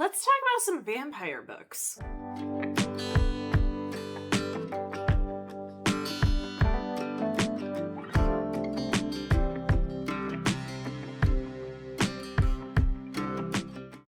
let's talk about some vampire books.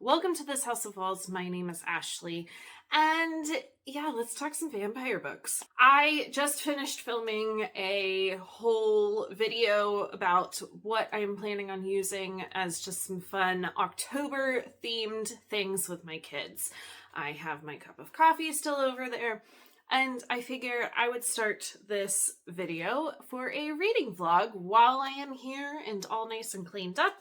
Welcome to this House of Walls. My name is Ashley, and yeah, let's talk some vampire books. I just finished filming a whole video about what I'm planning on using as just some fun October themed things with my kids. I have my cup of coffee still over there, and I figure I would start this video for a reading vlog while I am here and all nice and cleaned up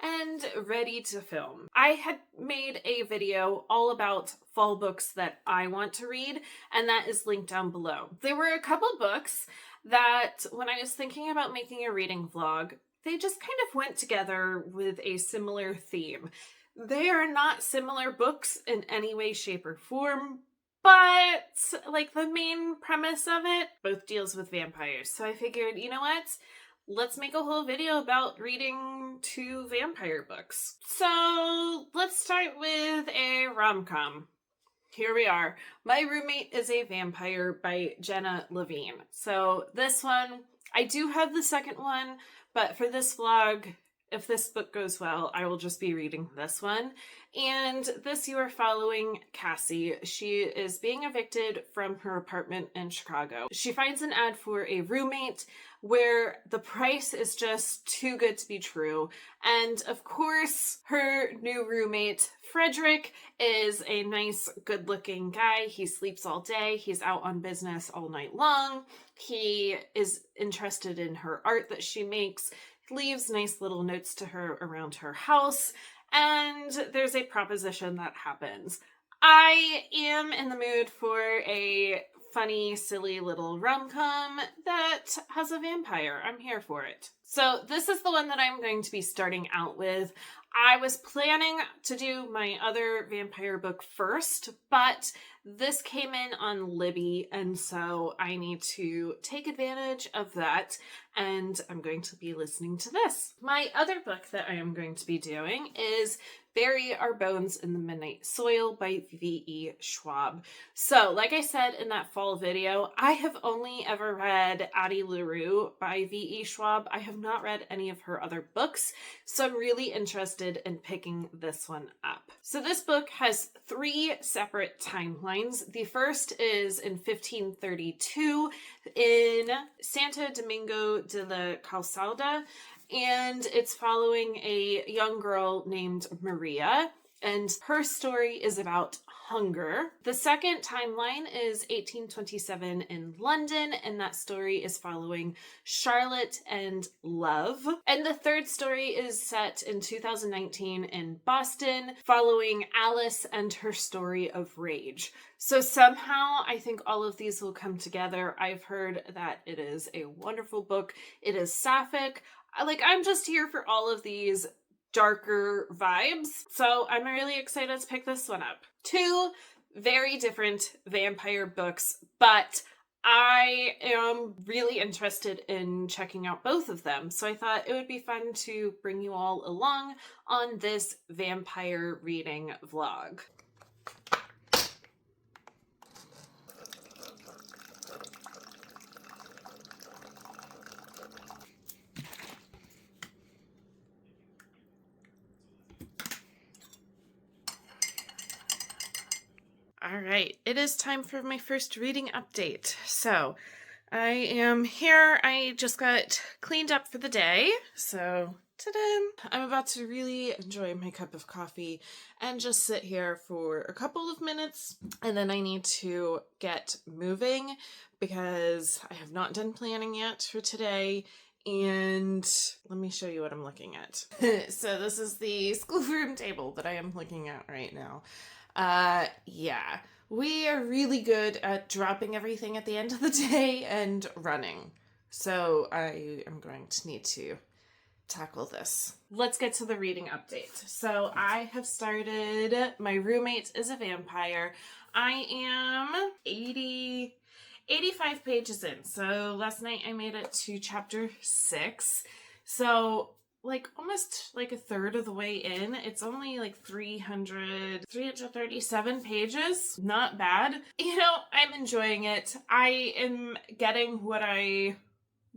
and ready to film. I had made a video all about fall books that I want to read, and that is linked down below. There were a couple books that, when I was thinking about making a reading vlog, they just kind of went together with a similar theme. They are not similar books in any way, shape, or form, but like the main premise of it both deals with vampires. So I figured, you know what? Let's make a whole video about reading 2 vampire books. So let's start with a rom-com. Here we are. My Roommate is a Vampire by Jenna Levine. So this one, I do have the second one, but for this vlog, if this book goes well, I will just be reading this one. And this you are following Cassie. She is being evicted from her apartment in Chicago. She finds an ad for a roommate where the price is just too good to be true. And of course, her new roommate, Frederick, is a nice, good-looking guy. He sleeps all day. He's out on business all night long. He is interested in her art that she makes, leaves nice little notes to her around her house, and there's a proposition that happens. I am in the mood for a funny, silly little rom-com that has a vampire. I'm here for it. So this is the one that I'm going to be starting out with. I was planning to do my other vampire book first, but this came in on Libby, and so I need to take advantage of that, and I'm going to be listening to this. My other book that I am going to be doing is Bury Our Bones in the Midnight Soil by V.E. Schwab. So, like I said in that fall video, I have only ever read Addie LaRue by V.E. Schwab. I have not read any of her other books, so I'm really interested in picking this one up. So this book has 3 separate timelines. The first is in 1532 in Santo Domingo de la Calzada, and it's following a young girl named Maria, and her story is about hunger. The second timeline is 1827 in London, and that story is following Charlotte and Love. And the third story is set in 2019 in Boston, following Alice and her story of rage. So somehow I think all of these will come together. I've heard that it is a wonderful book. It is sapphic. I'm just here for all of these darker vibes. So I'm really excited to pick this one up. 2 very different vampire books, but I am really interested in checking out both of them. So I thought it would be fun to bring you all along on this vampire reading vlog. All right, it is time for my first reading update. So I am here. I just got cleaned up for the day. So ta-da! I'm about to really enjoy my cup of coffee and just sit here for a couple of minutes. And then I need to get moving because I have not done planning yet for today. And let me show you what I'm looking at. So this is the schoolroom table that I am looking at right now. Yeah, we are really good at dropping everything at the end of the day and running. So I am going to need to tackle this. Let's get to the reading update. So I have started My Roommate is a Vampire. I am 85 pages in. So last night I made it to chapter 6. So like almost like a third of the way in. It's only like 337 pages. Not bad. You know, I'm enjoying it. I am getting what I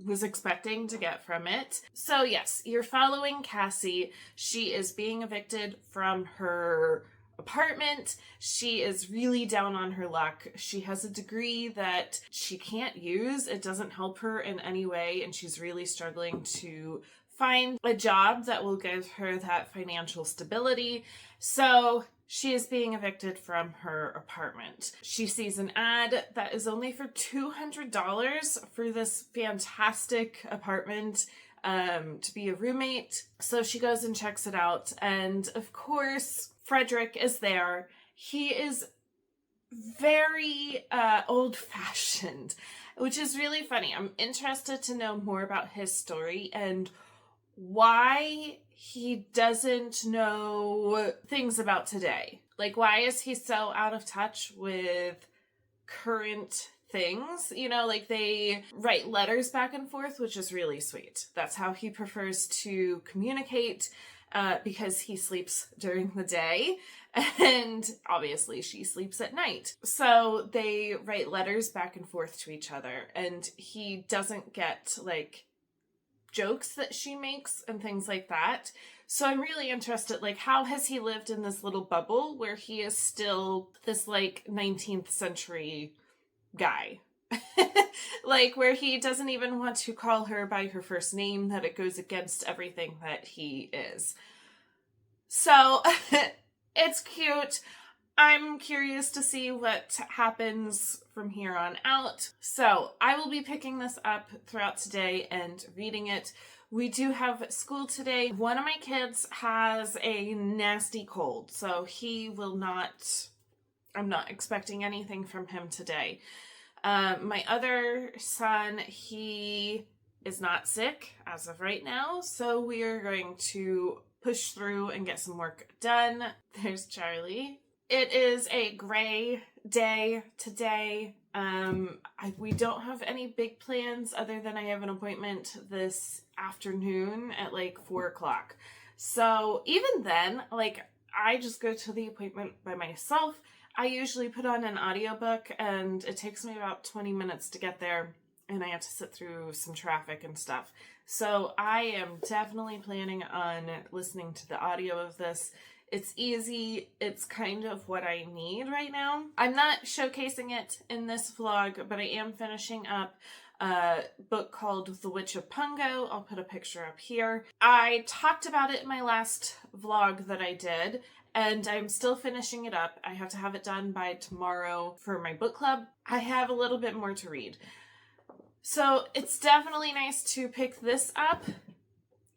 was expecting to get from it. So yes, you're following Cassie. She is being evicted from her apartment. She is really down on her luck. She has a degree that she can't use. It doesn't help her in any way, and she's really struggling to find a job that will give her that financial stability. So she is being evicted from her apartment. She sees an ad that is only for $200 for this fantastic apartment to be a roommate. So she goes and checks it out. And of course, Frederick is there. He is very old-fashioned, which is really funny. I'm interested to know more about his story and why he doesn't know things about today. Like, why is he so out of touch with current things? You know, like they write letters back and forth, which is really sweet. That's how he prefers to communicate because he sleeps during the day and obviously she sleeps at night. So they write letters back and forth to each other, and he doesn't get like jokes that she makes and things like that. So I'm really interested, like, how has he lived in this little bubble where he is still this like 19th century guy? Like, where he doesn't even want to call her by her first name, that it goes against everything that he is. So it's cute. I'm curious to see what happens from here on out. So I will be picking this up throughout today and reading it. We do have school today. One of my kids has a nasty cold, so he will not, I'm not expecting anything from him today. My other son, he is not sick as of right now, so we are going to push through and get some work done. There's Charlie. It is a gray day today. We don't have any big plans other than I have an appointment this afternoon at like 4:00. So even then, like, I just go to the appointment by myself. I usually put on an audiobook and it takes me about 20 minutes to get there, and I have to sit through some traffic and stuff. So I am definitely planning on listening to the audio of this. It's easy. It's kind of what I need right now. I'm not showcasing it in this vlog, but I am finishing up a book called The Witch of Pungo. I'll put a picture up here. I talked about it in my last vlog that I did, and I'm still finishing it up. I have to have it done by tomorrow for my book club. I have a little bit more to read. So it's definitely nice to pick this up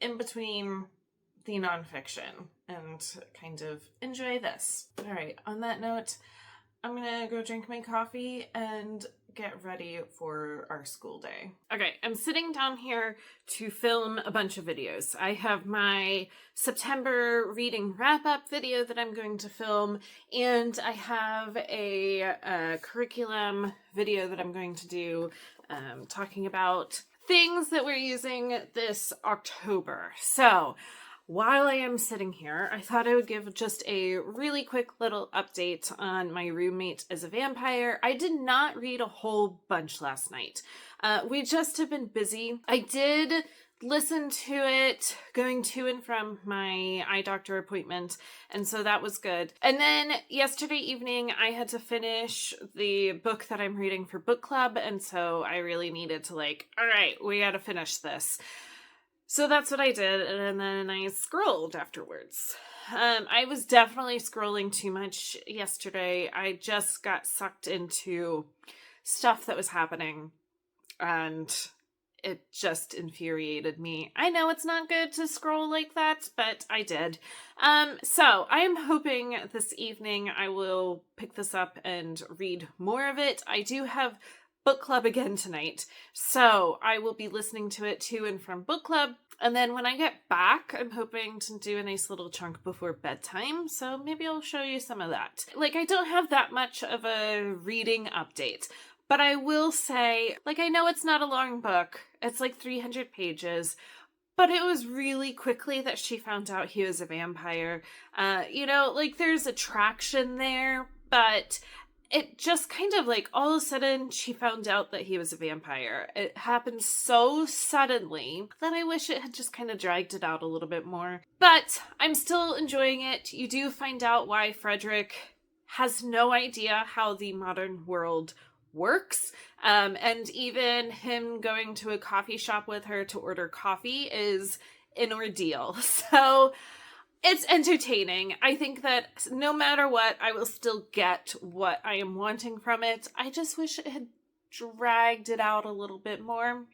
in between the nonfiction and kind of enjoy this. All right, on that note, I'm gonna go drink my coffee and get ready for our school day. Okay, I'm sitting down here to film a bunch of videos. I have my September reading wrap-up video that I'm going to film, and I have a curriculum video that I'm going to do talking about things that we're using this October. So while I am sitting here, I thought I would give just a really quick little update on my roommate as a vampire. I did not read a whole bunch last night. We just have been busy. I did listen to it going to and from my eye doctor appointment, and so that was good. And then yesterday evening, I had to finish the book that I'm reading for book club, and so I really needed to like, all right, we gotta finish this. So that's what I did, and then I scrolled afterwards. I was definitely scrolling too much yesterday. I just got sucked into stuff that was happening, and it just infuriated me. I know it's not good to scroll like that, but I did. So I am hoping this evening I will pick this up and read more of it. I do have book club again tonight, so I will be listening to it to and from book club, and then when I get back, I'm hoping to do a nice little chunk before bedtime, so maybe I'll show you some of that. Like, I don't have that much of a reading update, but I will say, like, I know it's not a long book, it's like 300 pages, But it was really quickly that she found out he was a vampire. Like there's attraction there, but it just kind of like all of a sudden she found out that he was a vampire. It happened so suddenly that I wish it had just kind of dragged it out a little bit more. But I'm still enjoying it. You do find out why Frederick has no idea how the modern world works. And even him going to a coffee shop with her to order coffee is an ordeal. So it's entertaining. I think that no matter what, I will still get what I am wanting from it. I just wish it had dragged it out a little bit more.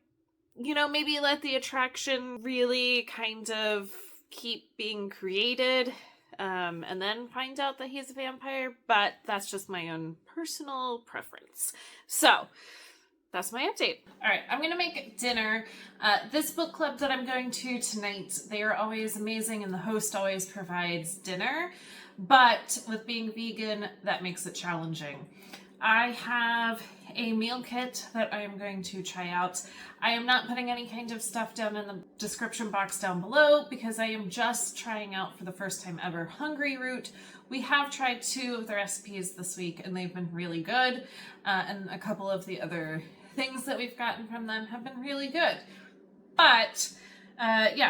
Maybe let the attraction really kind of keep being created. And then find out that he's a vampire, but that's just my own personal preference. So, that's my update. All right, I'm going to make dinner. This book club that I'm going to tonight, they are always amazing, and the host always provides dinner, but with being vegan, that makes it challenging. I have a meal kit that I am going to try out. I am not putting any kind of stuff down in the description box down below because I am just trying out for the first time ever Hungry Root. We have tried 2 of the recipes this week and they've been really good. And a couple of the other things that we've gotten from them have been really good. But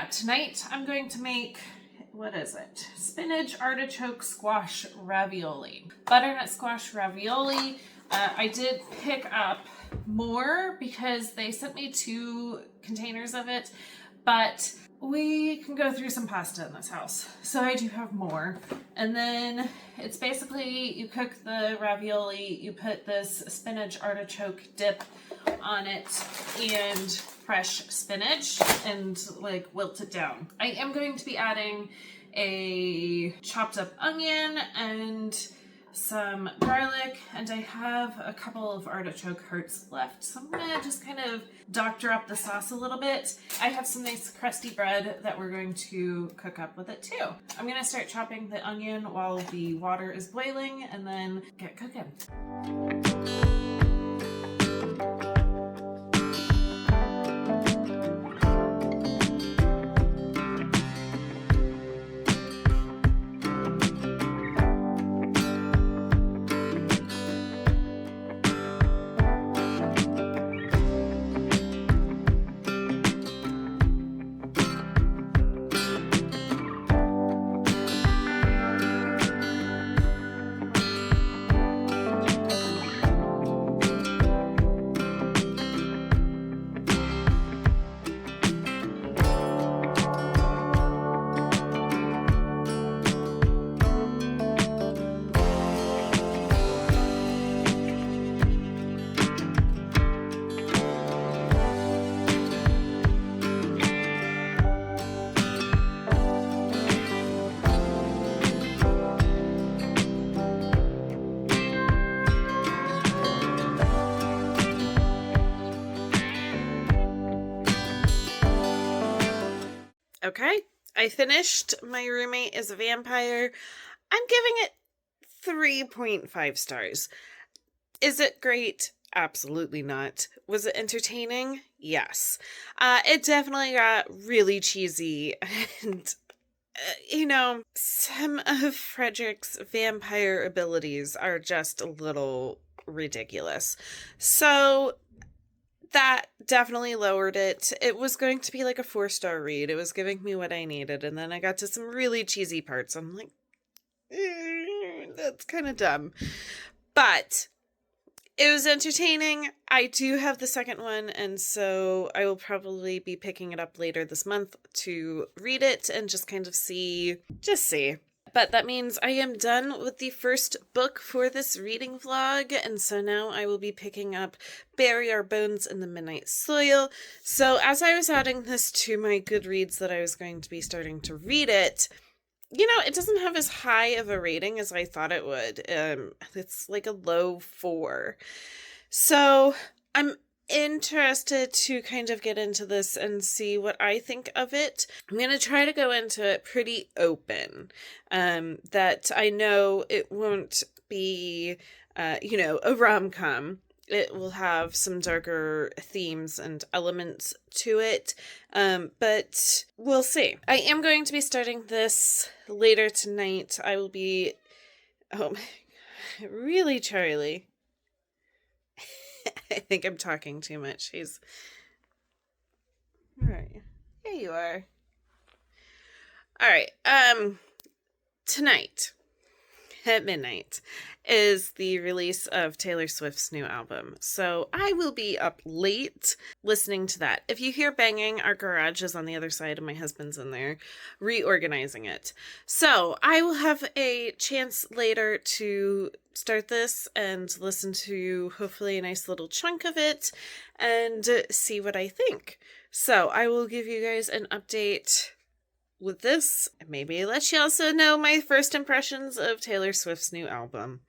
tonight I'm going to make, what is it? Spinach artichoke squash ravioli. Butternut squash ravioli. I did pick up more because they sent me 2 containers of it, but we can go through some pasta in this house. So I do have more. And then it's basically, you cook the ravioli, you put this spinach artichoke dip on it and fresh spinach and like wilt it down. I am going to be adding a chopped up onion and some garlic, and I have a couple of artichoke hearts left. So I'm gonna just kind of doctor up the sauce a little bit. I have some nice crusty bread that we're going to cook up with it too. I'm gonna start chopping the onion while the water is boiling and then get cooking. Okay, I finished My Roommate is a Vampire. I'm giving it 3.5 stars. Is it great? Absolutely not. Was it entertaining? Yes. It definitely got really cheesy and, some of Frederick's vampire abilities are just a little ridiculous. So that definitely lowered it. It was going to be like a 4-star read. It was giving me what I needed. And then I got to some really cheesy parts. I'm like, that's kind of dumb. But it was entertaining. I do have the second one, and so I will probably be picking it up later this month to read it and just kind of see. But that means I am done with the first book for this reading vlog, and so now I will be picking up Bury Our Bones in the Midnight Soil. So as I was adding this to my Goodreads that I was going to be starting to read it, it doesn't have as high of a rating as I thought it would. It's like a low 4. So I'm interested to kind of get into this and see what I think of it. I'm going to try to go into it pretty open, that I know it won't be, a rom-com. it will have some darker themes and elements to it, but we'll see. I am going to be starting this later tonight. I will be... Oh, really, Charlie? I think I'm talking too much. He's... All right. Here you are. All right. Tonight at midnight is the release of Taylor Swift's new album. So I will be up late listening to that. If you hear banging, our garage is on the other side and my husband's in there reorganizing it. So I will have a chance later to start this and listen to hopefully a nice little chunk of it and see what I think. So I will give you guys an update with this. Maybe let you also know my first impressions of Taylor Swift's new album.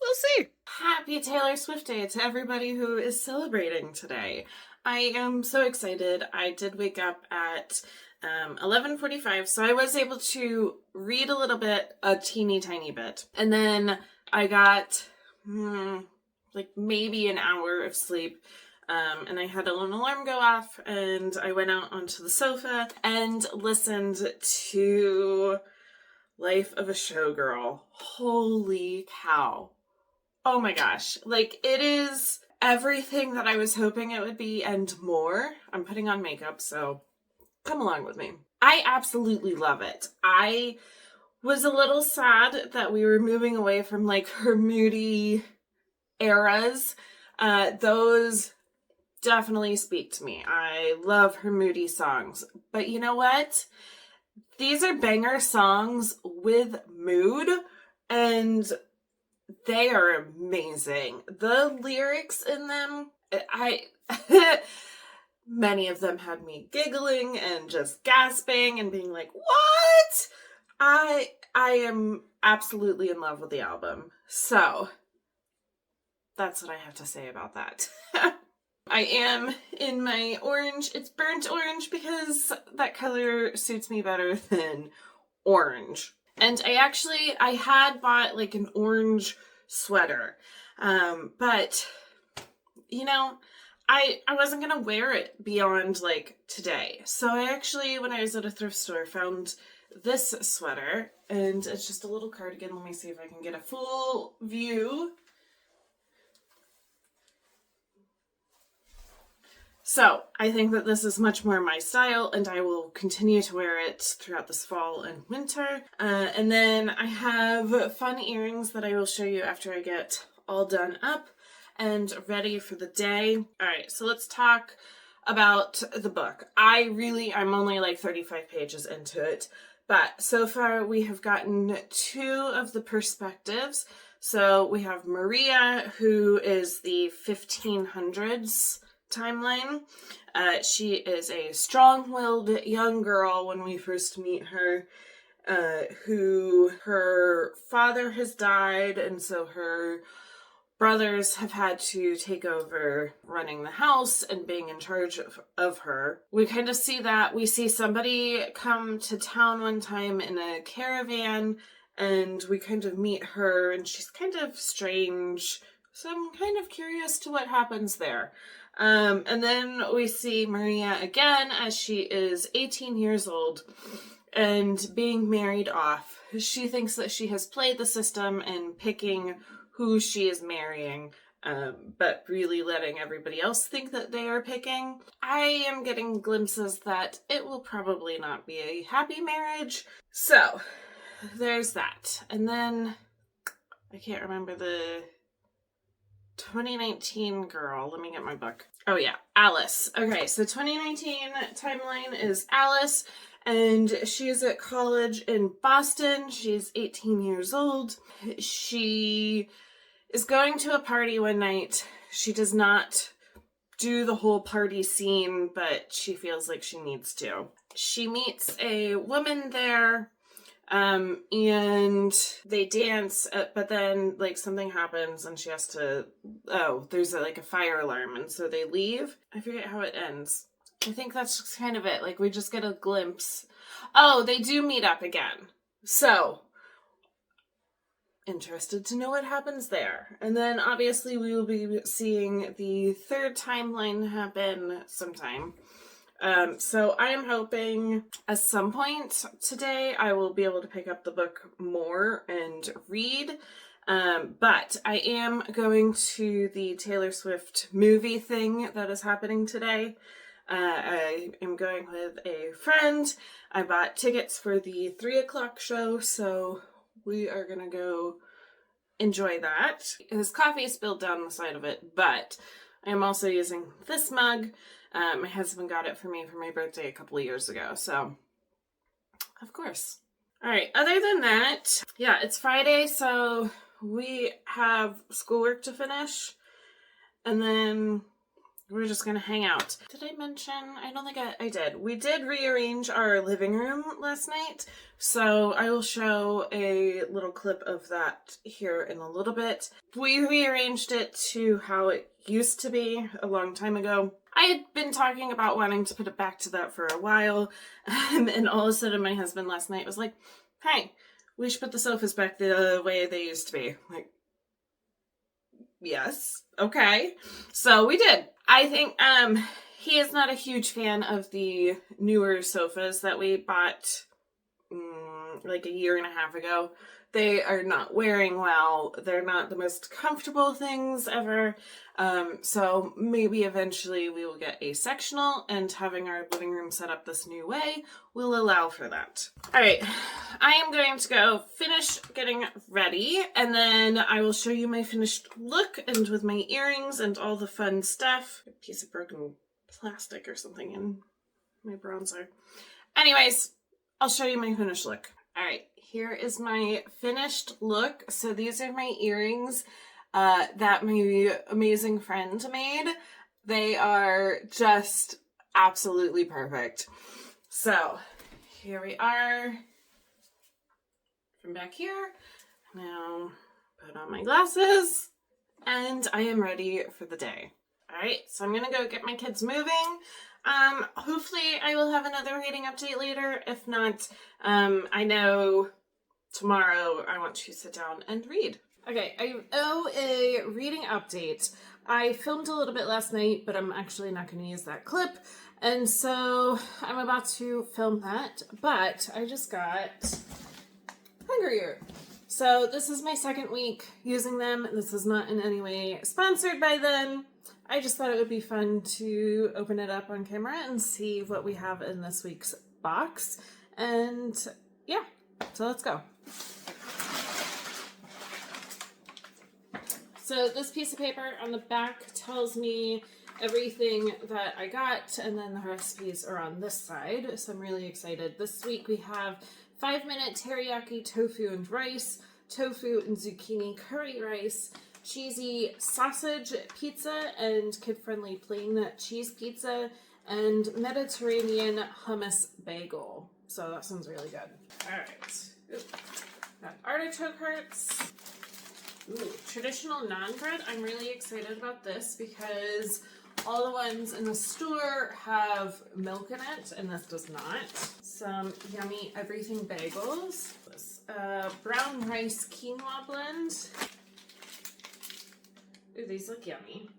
We'll see. Happy Taylor Swift Day to everybody who is celebrating today. I am so excited. I did wake up at 11:45, so I was able to read a little bit, a teeny tiny bit. And then I got like maybe an hour of sleep. And I had an alarm go off and I went out onto the sofa and listened to Life of a Showgirl. Holy cow. Oh my gosh. Like, it is everything that I was hoping it would be and more. I'm putting on makeup, so come along with me. I absolutely love it. I was a little sad that we were moving away from like her moody eras. Those definitely speak to me. I love her moody songs. But you know what? These are banger songs with mood, and they are amazing. The lyrics in them, many of them had me giggling and just gasping and being like, what? I am absolutely in love with the album. So that's what I have to say about that. I am in my orange. It's burnt orange because that color suits me better than orange. And I had bought like an orange sweater. But, you know, I wasn't going to wear it beyond like today. So I actually, when I was at a thrift store, found this sweater. And it's just a little cardigan. Let me see if I can get a full view. So I think that this is much more my style, and I will continue to wear it throughout this fall and winter. And then I have fun earrings that I will show you after I get all done up and ready for the day. All right, so let's talk about the book. I'm only like 35 pages into it, but so far we have gotten 2 of the perspectives. So we have Maria, who is the 1500s timeline. She is a strong-willed young girl when we first meet her, who her father has died, and so her brothers have had to take over running the house and being in charge of her. We kind of see that. We see somebody come to town one time in a caravan, and we kind of meet her, and she's kind of strange. So I'm kind of curious to what happens there. And then we see Maria again as she is 18 years old and being married off. She thinks that she has played the system in picking who she is marrying, but really letting everybody else think that they are picking. I am getting glimpses that it will probably not be a happy marriage. So there's that. And then I can't remember the 2019 girl. Let me get my book. Oh yeah, Alice. Okay, so 2019 timeline is Alice, and she is at college in Boston. She's 18 years old. She is going to a party one night. She does not do the whole party scene, but she feels like she needs to. She meets a woman there, and they dance, but then like something happens and she has to, there's like a fire alarm, and so they leave. I forget how it ends. I think that's just kind of it. Like we just get a glimpse. Oh, they do meet up again. So interested to know what happens there. And then obviously we will be seeing the third timeline happen sometime. So I am hoping at some point today I will be able to pick up the book more and read. But I am going to the Taylor Swift movie thing that is happening today. I am going with a friend. I bought tickets for the 3:00 show, so we are gonna go enjoy that. His coffee spilled down the side of it, but I am also using this mug. My husband got it for me for my birthday a couple of years ago, so of course. All right, other than that, yeah, it's Friday, so we have schoolwork to finish, and then we're just gonna hang out. Did I mention? I don't think I did. We did rearrange our living room last night, so I will show a little clip of that here in a little bit. We rearranged it to how it used to be a long time ago. I had been talking about wanting to put it back to that for a while, and all of a sudden my husband last night was like, hey, we should put the sofas back the way they used to be. I'm like, yes, okay. So we did. I think he is not a huge fan of the newer sofas that we bought like a year and a half ago. They are not wearing well. They're not the most comfortable things ever. So maybe eventually we will get a sectional, and having our living room set up this new way will allow for that. All right, I am going to go finish getting ready, and then I will show you my finished look, and with my earrings and all the fun stuff. A piece of broken plastic or something in my bronzer. Anyways, I'll show you my finished look. All right, here is my finished look. So these are my earrings that my amazing friend made. They are just absolutely perfect. So here we are from back here. Now put on my glasses and I am ready for the day. All right, so I'm gonna go get my kids moving. Hopefully I will have another reading update later. If not, I know tomorrow I want to sit down and read. Okay, I owe a reading update. I filmed a little bit last night, but I'm actually not going to use that clip. And so I'm about to film that, but I just got Hungrier. So this is my second week using them. This is not in any way sponsored by them. I just thought it would be fun to open it up on camera and see what we have in this week's box. And yeah, so let's go. So this piece of paper on the back tells me everything that I got, and then the recipes are on this side, so I'm really excited. This week we have 5-minute teriyaki tofu and rice, tofu and zucchini curry rice, cheesy sausage pizza and kid-friendly plain cheese pizza, and Mediterranean hummus bagel. So that sounds really good. All right. Got artichoke hearts. Ooh, traditional naan bread. I'm really excited about this because all the ones in the store have milk in it, and this does not. Some yummy everything bagels. This brown rice quinoa blend. Ooh, these look yummy.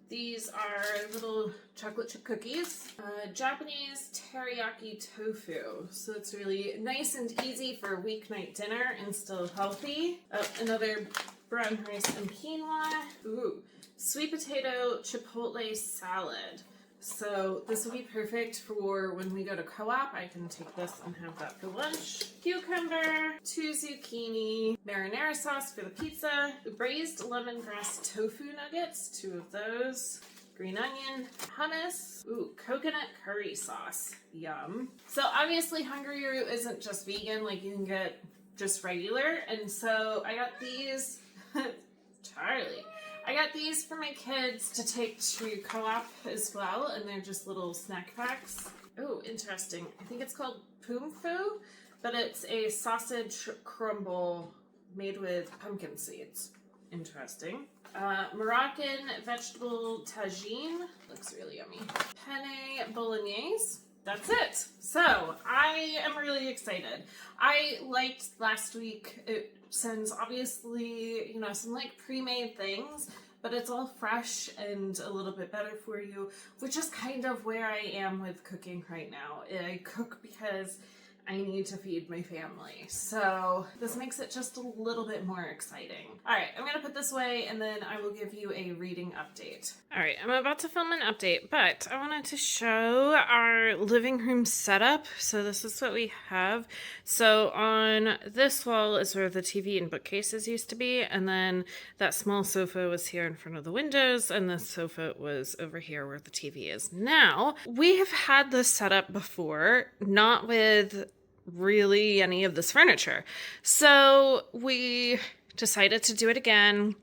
These are little chocolate chip cookies. Japanese teriyaki tofu. So it's really nice and easy for a weeknight dinner and still healthy. Another brown rice and quinoa. Ooh, sweet potato chipotle salad. So this will be perfect for when we go to co-op. I can take this and have that for lunch. Cucumber, 2 zucchini, marinara sauce for the pizza, braised lemongrass tofu nuggets, 2 of those, green onion, hummus, ooh, coconut curry sauce, yum. So obviously Hungry-Roo isn't just vegan, like you can get just regular, and so I got these, Charlie. I got these for my kids to take to co-op as well, and they're just little snack packs. Oh, interesting. I think it's called Poom Foo, but it's a sausage crumble made with pumpkin seeds. Interesting. Moroccan vegetable tagine. Looks really yummy. Penne bolognese. That's it. So, I am really excited. I liked last week. sends obviously, some like pre-made things, but it's all fresh and a little bit better for you, which is kind of where I am with cooking right now. I cook because I need to feed my family. So this makes it just a little bit more exciting. All right, I'm gonna put this away and then I will give you a reading update. All right, I'm about to film an update, but I wanted to show our living room setup. So this is what we have. So on this wall is where the TV and bookcases used to be, and then that small sofa was here in front of the windows, and this sofa was over here where the TV is now. We have had this setup before, not with really any of this furniture. So we decided to do it again.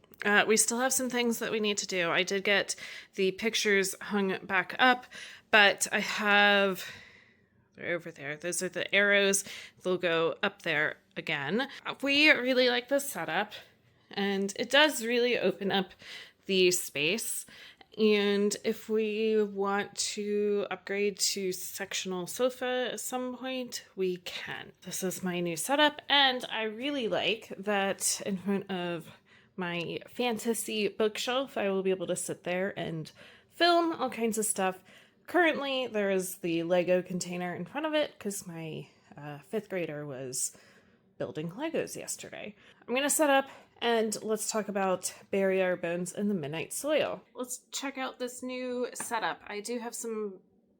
We still have some things that we need to do. I did get the pictures hung back up, but I have, they're over there. Those are the arrows. They'll go up there again. We really like this setup, and it does really open up the space. And if we want to upgrade to sectional sofa at some point, we can. This is my new setup, and I really like that in front of my fantasy bookshelf, I will be able to sit there and film all kinds of stuff. Currently, there is the Lego container in front of it because my 5th grader was building Legos yesterday. I'm going to set up and let's talk about Bury Our Bones in the Midnight Soil. Let's check out this new setup. I do have some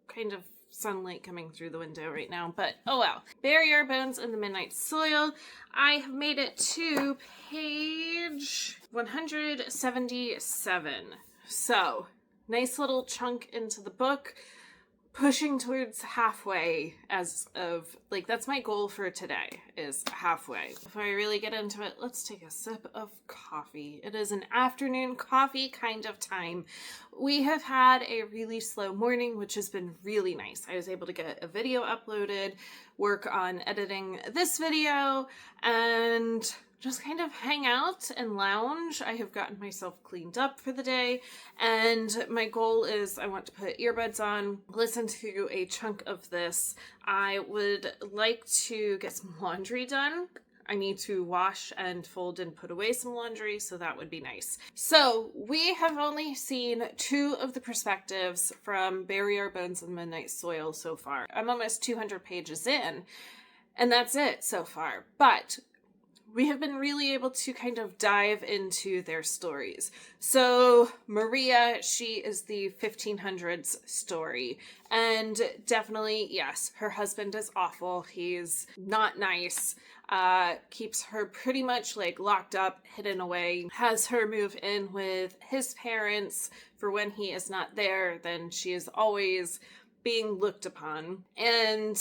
kind of sunlight coming through the window right now, but oh well. Bury Our Bones in the Midnight Soil. I have made it to page 177. So, nice little chunk into the book. Pushing towards halfway as of, that's my goal for today, is halfway. Before I really get into it, let's take a sip of coffee. It is an afternoon coffee kind of time. We have had a really slow morning, which has been really nice. I was able to get a video uploaded, work on editing this video, and just kind of hang out and lounge. I have gotten myself cleaned up for the day, and my goal is I want to put earbuds on, listen to a chunk of this. I would like to get some laundry done. I need to wash and fold and put away some laundry, so that would be nice. So we have only seen 2 of the perspectives from Bury Our Bones in Midnight Soil so far. I'm almost 200 pages in, and that's it so far. But we have been really able to kind of dive into their stories. So Maria, she is the 1500s story. And definitely, yes, her husband is awful. He's not nice. Keeps her pretty much locked up, hidden away. Has her move in with his parents for when he is not there. Then she is always being looked upon. And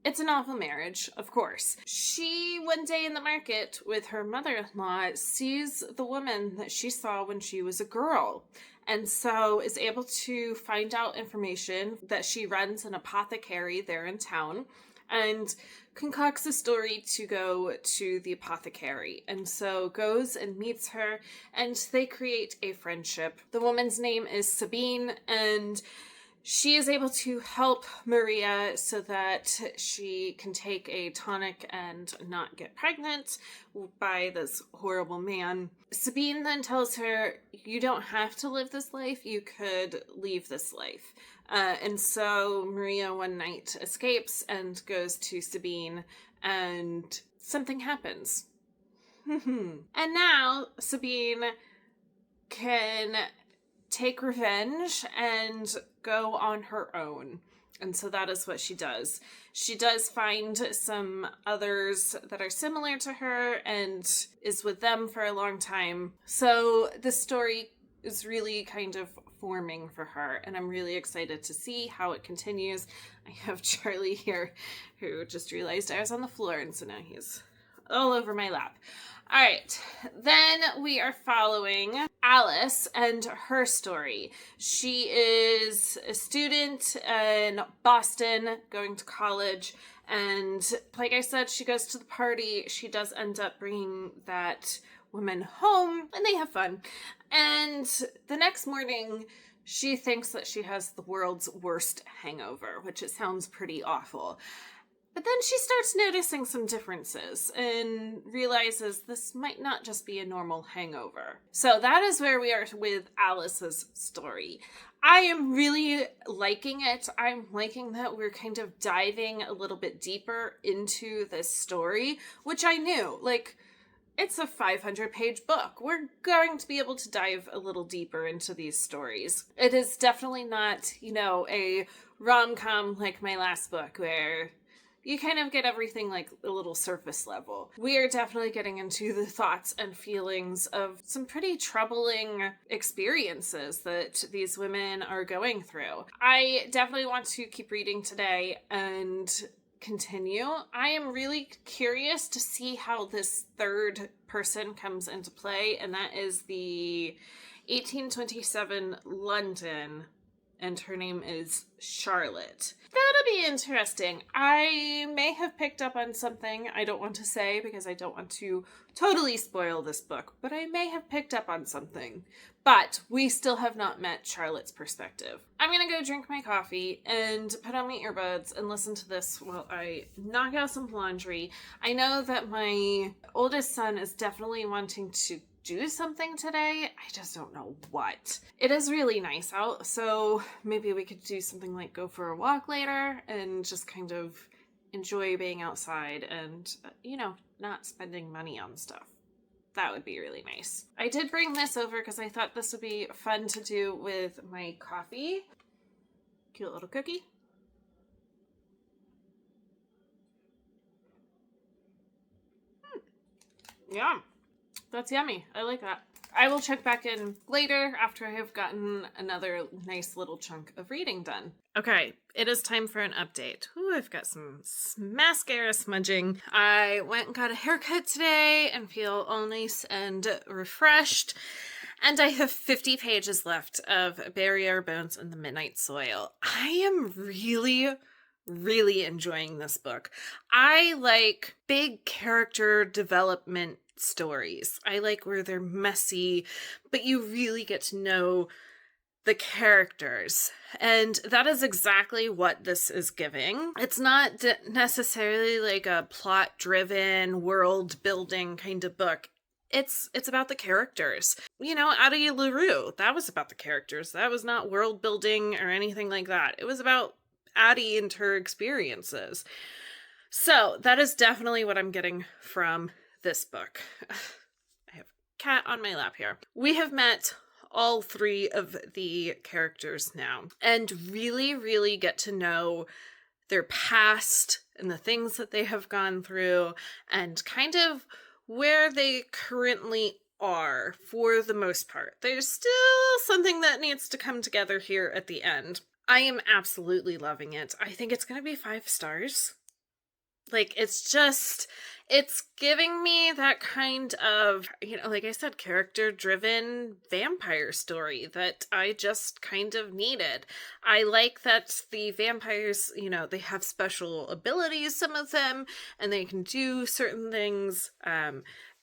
it's an awful marriage, of course. She, one day in the market with her mother-in-law, sees the woman that she saw when she was a girl, and so is able to find out information that she runs an apothecary there in town, and concocts a story to go to the apothecary, and so goes and meets her, and they create a friendship. The woman's name is Sabine, and she is able to help Maria so that she can take a tonic and not get pregnant by this horrible man. Sabine then tells her, you don't have to live this life, you could leave this life. And so Maria one night escapes and goes to Sabine, and something happens. And now Sabine can take revenge and go on her own. And so that is what she does. She does find some others that are similar to her and is with them for a long time. So the story is really kind of forming for her, and I'm really excited to see how it continues. I have Charlie here, who just realized I was on the floor, and so now he's all over my lap. All right, then we are following Alice and her story. She is a student in Boston going to college, and like I said, she goes to the party. She does end up bringing that woman home, and they have fun. And the next morning, she thinks that she has the world's worst hangover, which it sounds pretty awful. But then she starts noticing some differences and realizes this might not just be a normal hangover. So that is where we are with Alice's story. I am really liking it. I'm liking that we're kind of diving a little bit deeper into this story, which I knew. Like, it's a 500-page book. We're going to be able to dive a little deeper into these stories. It is definitely not, a rom-com like my last book where you kind of get everything like a little surface level. We are definitely getting into the thoughts and feelings of some pretty troubling experiences that these women are going through. I definitely want to keep reading today and continue. I am really curious to see how this third person comes into play, and that is the 1827 London, and her name is Charlotte. That'll be interesting. I may have picked up on something I don't want to say because I don't want to totally spoil this book, but I may have picked up on something. But we still have not met Charlotte's perspective. I'm gonna go drink my coffee and put on my earbuds and listen to this while I knock out some laundry. I know that my oldest son is definitely wanting to do something today. I just don't know what. It is really nice out, so maybe we could do something like go for a walk later and just kind of enjoy being outside and, not spending money on stuff. That would be really nice. I did bring this over because I thought this would be fun to do with my coffee. Cute little cookie. Yeah. That's yummy. I like that. I will check back in later after I have gotten another nice little chunk of reading done. Okay, it is time for an update. Ooh, I've got some mascara smudging. I went and got a haircut today and feel all nice and refreshed. And I have 50 pages left of Bury Our Bones in the Midnight Soil. I am really enjoying this book. I like big character development stories. I like where they're messy, but you really get to know the characters. And that is exactly what this is giving. It's not necessarily like a plot-driven, world-building kind of book. It's about the characters. Addie LaRue, that was about the characters. That was not world-building or anything like that. It was about Addie and her experiences. So that is definitely what I'm getting from this book. I have a cat on my lap here. We have met all three of the characters now and really get to know their past and the things that they have gone through and kind of where they currently are for the most part. There's still something that needs to come together here at the end. I am absolutely loving it. I think it's going to be 5 stars. Like, it's giving me that kind of, like I said, character-driven vampire story that I just kind of needed. I like that the vampires, they have special abilities, some of them, and they can do certain things,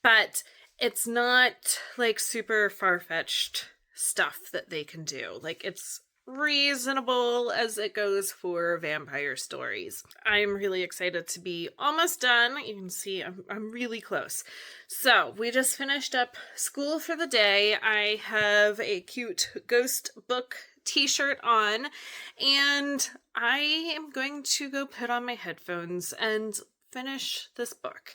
but it's not, like, super far-fetched stuff that they can do. Like, it's reasonable as it goes for vampire stories. I'm really excited to be almost done. You can see I'm really close. So we just finished up school for the day. I have a cute ghost book t-shirt on, and I am going to go put on my headphones and finish this book.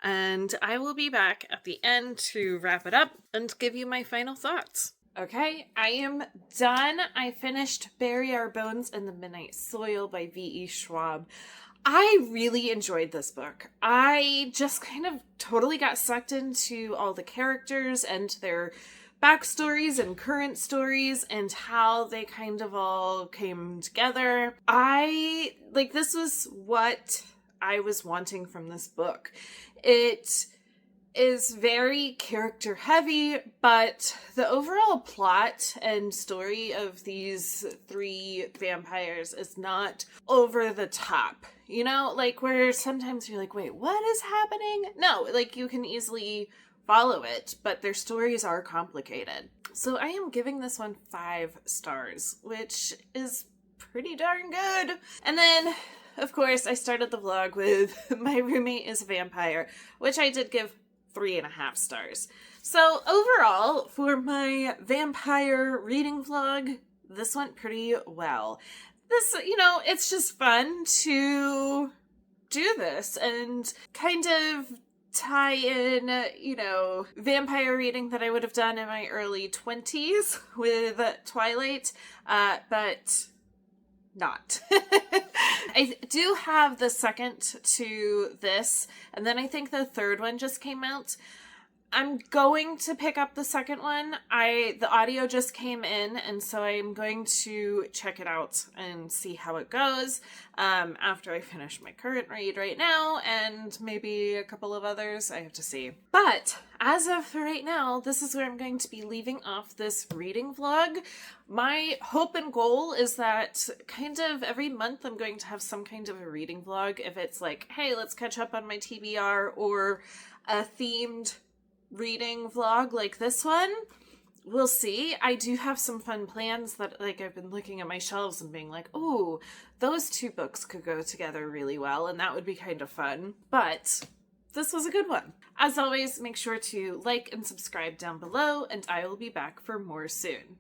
And I will be back at the end to wrap it up and give you my final thoughts. Okay, I am done. I finished Bury Our Bones in the Midnight Soil by V.E. Schwab. I really enjoyed this book. I just kind of totally got sucked into all the characters and their backstories and current stories and how they kind of all came together. This was what I was wanting from this book. It is very character heavy, but the overall plot and story of these 3 vampires is not over the top. Where sometimes you're like, wait, what is happening? No, you can easily follow it, but their stories are complicated. So I am giving this one 5 stars, which is pretty darn good. And then of course, I started the vlog with my roommate is a vampire, which I did give 3.5 stars. So overall, for my vampire reading vlog, this went pretty well. This, it's just fun to do this and kind of tie in, vampire reading that I would have done in my early 20s with Twilight, but not. I do have the second to this, and then I think the third one just came out. I'm going to pick up the second one. The audio just came in, and so I'm going to check it out and see how it goes after I finish my current read right now, and maybe a couple of others. I have to see. But as of right now, this is where I'm going to be leaving off this reading vlog. My hope and goal is that kind of every month I'm going to have some kind of a reading vlog. If it's like, hey, let's catch up on my TBR, or a themed reading vlog like this one, we'll see. I do have some fun plans that, like, I've been looking at my shelves and being like, oh, those two books could go together really well, and that would be kind of fun. But this was a good one. As always, make sure to like and subscribe down below, and I will be back for more soon.